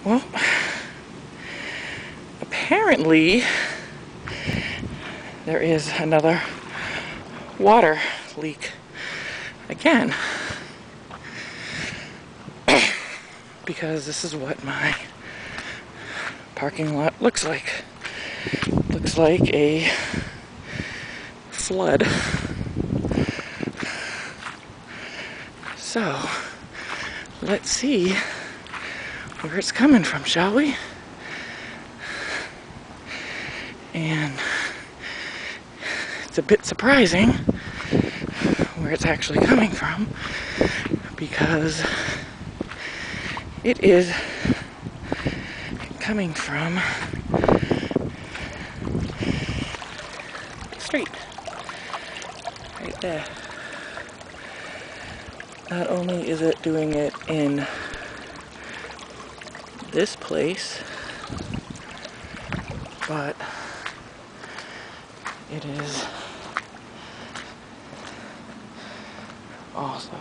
Well, apparently there is another water leak again, because this is what my parking lot looks like. Looks like a flood. So let's see where it's coming from, shall we? And it's a bit surprising where it's actually coming from, because it is coming from the street right there. Not only is it doing it in this place, but it is also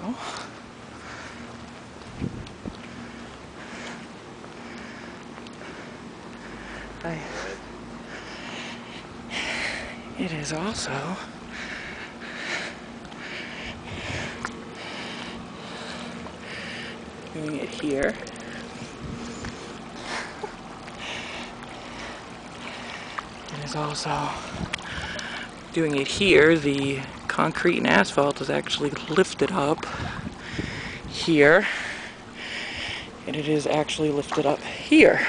doing it here. It is also doing it here. The concrete and asphalt is actually lifted up here, and it is actually lifted up here.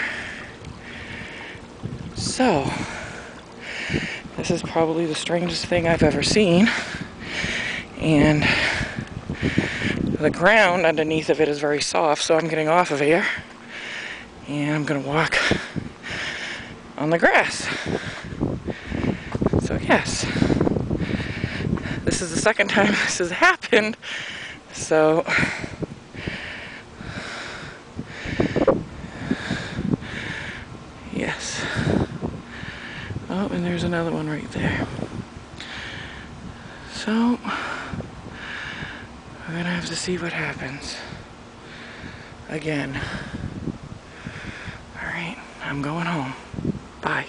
So, this is probably the strangest thing I've ever seen, and the ground underneath of it is very soft, so I'm getting off of here, and I'm gonna walk on the grass. So yes, this is the second time this has happened, so yes. Oh, and there's another one right there. So we're gonna have to see what happens again. Alright, I'm going home. Bye.